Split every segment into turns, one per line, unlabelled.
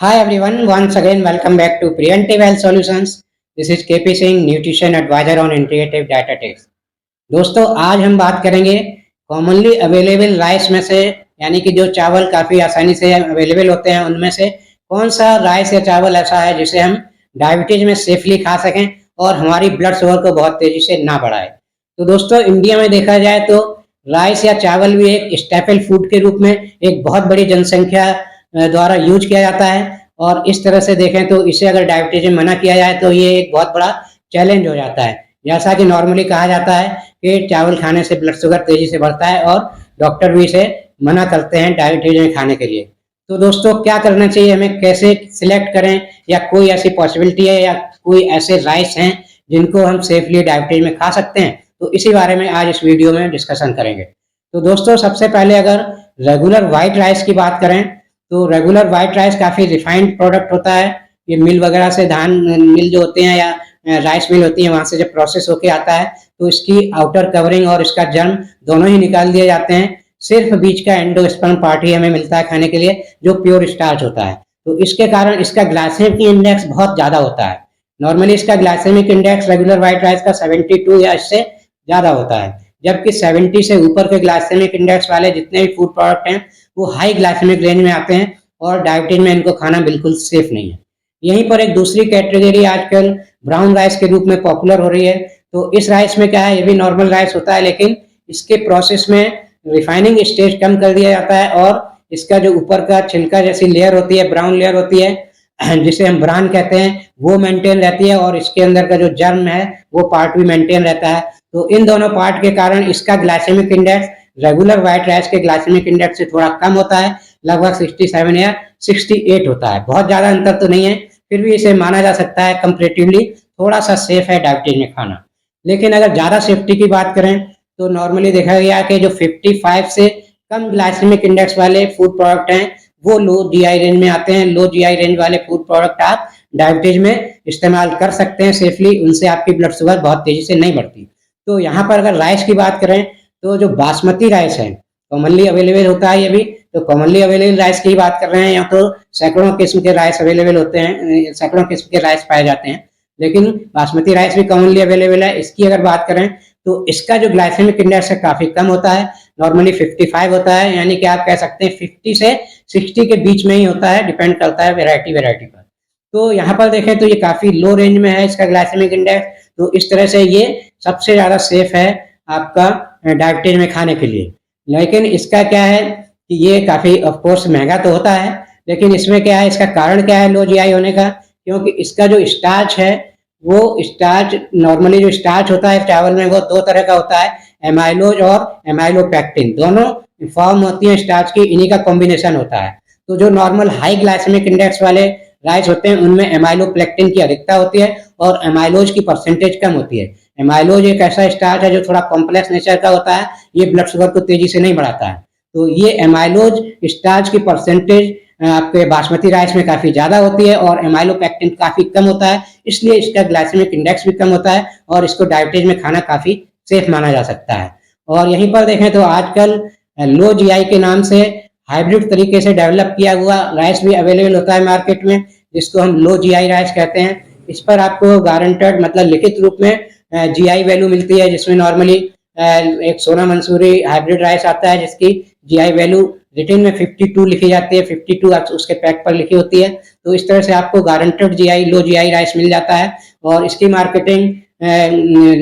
Hi everyone, once again welcome back to Preventive Health Solutions. This is KP Singh, Nutrition Advisor on Integrative Dietetics. दोस्तों आज हम बात करेंगे commonly available rice में से, यानी कि जो चावल काफ़ी आसानी से अवेलेबल होते हैं उनमें से कौन सा राइस या चावल ऐसा है जिसे हम डायबिटीज में सेफली खा सकें और हमारी ब्लड शुगर को बहुत तेज़ी से ना बढ़ाए। तो दोस्तों इंडिया में देखा जाए तो राइस या चावल भी एक स्टेपल फूड के रूप में एक बहुत बड़ी जनसंख्या द्वारा यूज किया जाता है और इस तरह से देखें तो इसे अगर डायबिटीज में मना किया जाए तो ये एक बहुत बड़ा चैलेंज हो जाता है। जैसा कि नॉर्मली कहा जाता है कि चावल खाने से ब्लड शुगर तेजी से बढ़ता है और डॉक्टर भी इसे मना करते हैं डायबिटीज में खाने के लिए। तो दोस्तों क्या करना चाहिए, हमें कैसे सिलेक्ट करें, या कोई ऐसी पॉसिबिलिटी है या कोई ऐसे राइस हैं जिनको हम सेफली डायबिटीज में खा सकते हैं, तो इसी बारे में आज इस वीडियो में डिस्कशन करेंगे। तो दोस्तों सबसे पहले अगर रेगुलर वाइट राइस की बात करें तो रेगुलर वाइट राइस काफ़ी रिफाइंड प्रोडक्ट होता है। ये मिल वगैरह से धान मिल जो होते हैं या राइस मिल होती है वहाँ से जब प्रोसेस होके आता है तो इसकी आउटर कवरिंग और इसका जर्म दोनों ही निकाल दिए जाते हैं। सिर्फ बीच का एंडोस्पर्म पार्ट ही हमें मिलता है खाने के लिए जो प्योर स्टार्च होता है। तो इसके कारण इसका ग्लाइसेमिक इंडेक्स बहुत ज़्यादा होता है। नॉर्मली इसका glycemic index regular white rice का 72 या इससे ज़्यादा होता है, जबकि 70 से ऊपर के ग्लाइसेमिक इंडेक्स वाले जितने भी फूड प्रोडक्ट हैं वो हाई ग्लाइसेमिक रेंज में आते हैं और डायबिटीज में इनको खाना बिल्कुल सेफ नहीं है। यहीं पर एक दूसरी कैटेगरी आजकल ब्राउन राइस के रूप में पॉपुलर हो रही है। तो इस राइस में क्या है, ये भी नॉर्मल राइस होता है लेकिन इसके प्रोसेस में रिफाइनिंग स्टेज कम कर दिया जाता है और इसका जो ऊपर का छिलका जैसी लेयर होती है, ब्राउन लेयर होती है जिसे हम ब्रान कहते हैं, वो मेंटेन रहती है और इसके अंदर का जो जर्म है वो पार्ट भी मेंटेन रहता है। तो इन दोनों पार्ट के कारण इसका glycemic index regular white rice के ग्लाइसेमिक इंडेक्स से थोड़ा कम होता है, लगभग 67 या 68 होता है। बहुत ज़्यादा अंतर तो नहीं है, फिर भी इसे माना जा सकता है कंपैरेटिवली थोड़ा सा सेफ है डायबिटीज में खाना। लेकिन अगर ज़्यादा सेफ्टी की बात करें तो नॉर्मली देखा गया कि जो 55 से कम ग्लाइसेमिक इंडेक्स वाले फूड प्रोडक्ट हैं वो लो जीआई रेंज में आते हैं। लो जीआई रेंज वाले फूड प्रोडक्ट आप डायबिटीज में इस्तेमाल कर सकते हैं सेफली, उनसे आपकी ब्लड शुगर बहुत तेजी से नहीं बढ़ती। तो यहाँ पर अगर राइस की बात करें तो जो बासमती राइस है कॉमनली अवेलेबल होता है, ये भी तो कॉमनली अवेलेबल राइस की बात कर रहे हैं, या तो सैकड़ों किस्म के राइस अवेलेबल होते हैं, सैकड़ों किस्म के राइस पाए जाते हैं, लेकिन बासमती राइस भी कॉमनली अवेलेबल है। इसकी अगर बात करें तो इसका जो ग्लाइसेमिक इंडेक्स है काफ़ी कम होता है, नॉर्मली 55 होता है, यानी कि आप कह सकते हैं 50 से 60 के बीच में ही होता है, डिपेंड करता है वेराइटी पर। तो यहाँ पर देखें तो ये काफ़ी लो रेंज में है इसका ग्लाइसेमिक इंडेक्स, तो इस तरह से ये सबसे ज़्यादा सेफ है आपका डायबिटीज में खाने के लिए। लेकिन इसका क्या है कि ये काफ़ी ऑफकोर्स महंगा तो होता है, लेकिन इसमें क्या है, इसका कारण क्या है लो जीआई होने का, क्योंकि इसका जो स्टार्च है वो स्टार्च नॉर्मली जो स्टार्च होता है चावल में वो दो तरह का होता है, एमाइलोज और एमाइलोपेक्टिन, दोनों फॉर्म होती है स्टार्च की, इन्हीं का कॉम्बिनेशन होता है। तो जो नॉर्मल हाई ग्लाइसेमिक इंडेक्स वाले राइस होते हैं उनमें एमाइलोप्लेक्टिन की अधिकता होती है और एमाइलोज की परसेंटेज कम होती है। एमाइलोज एक ऐसा स्टार्च है जो थोड़ा कॉम्प्लेक्स नेचर का होता है, ये ब्लड शुगर को तेजी से नहीं बढ़ाता है। तो ये एमाइलोज स्टार्च की परसेंटेज आपके बासमती राइस में काफ़ी ज़्यादा होती है और एमाइलोपेक्टिन काफ़ी कम होता है, इसलिए इसका ग्लाइसेमिक इंडेक्स भी कम होता है और इसको डायबिटीज में खाना काफ़ी सेफ माना जा सकता है। और यहीं पर देखें तो आजकल लो जीआई के नाम से हाइब्रिड तरीके से डेवलप किया हुआ राइस भी अवेलेबल होता है मार्केट में, जिसको हम लो जीआई राइस कहते हैं। इस पर आपको गारंटेड मतलब लिखित रूप में जीआई वैल्यू मिलती है, जिसमें नॉर्मली एक सोना मंसूरी हाइब्रिड राइस आता है जिसकी जीआई वैल्यू रिटेन में 52 लिखी जाती है, 52 उसके पैक पर लिखी होती है। तो इस तरह से आपको गारंटेड जीआई लो जीआई राइस मिल जाता है और इसकी मार्केटिंग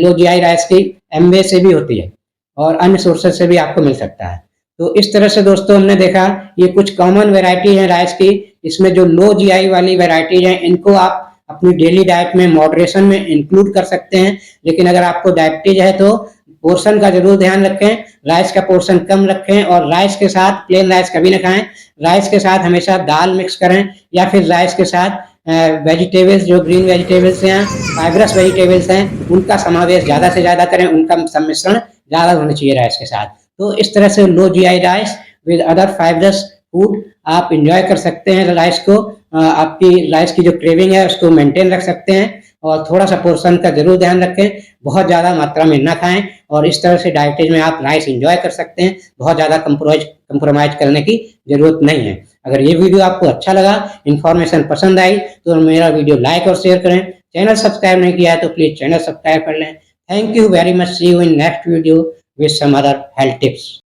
लो जीआई राइस की एमवे से भी होती है और अन्य सोर्सेज से भी आपको मिल सकता है। तो इस तरह से दोस्तों हमने देखा ये कुछ कॉमन वैरायटी है राइस की, इसमें जो लो जीआई वाली वैरायटी है इनको आप अपनी डेली डाइट में मॉडरेशन में इंक्लूड कर सकते हैं। लेकिन अगर आपको डायबिटीज है तो पोर्शन का जरूर ध्यान रखें, राइस का पोर्शन कम रखें और राइस के साथ प्लेन राइस कभी ना खाएं। राइस के साथ हमेशा दाल मिक्स करें या फिर राइस के साथ वेजिटेबल्स जो ग्रीन वेजिटेबल्स हैं, फाइब्रस वेजिटेबल्स हैं, उनका समावेश ज़्यादा से ज़्यादा करें, उनका सम्मिश्रण ज़्यादा होना चाहिए राइस के साथ। तो इस तरह से low GI rice with other fibrous food आप इंजॉय कर सकते हैं राइस को, आपकी राइस की जो क्रेविंग है उसको मेंटेन रख सकते हैं और थोड़ा सा पोर्शन का जरूर ध्यान रखें, बहुत ज़्यादा मात्रा में ना खाएं और इस तरह से डायबिटीज में आप राइस इंजॉय कर सकते हैं, बहुत ज़्यादा कंप्रोमाइज करने की जरूरत नहीं है। अगर ये वीडियो आपको अच्छा लगा, इन्फॉर्मेशन पसंद आई तो मेरा वीडियो लाइक और शेयर करें। चैनल सब्सक्राइब नहीं किया है तो प्लीज चैनल सब्सक्राइब कर लें। Thank you very much. See you in next video with some other health tips.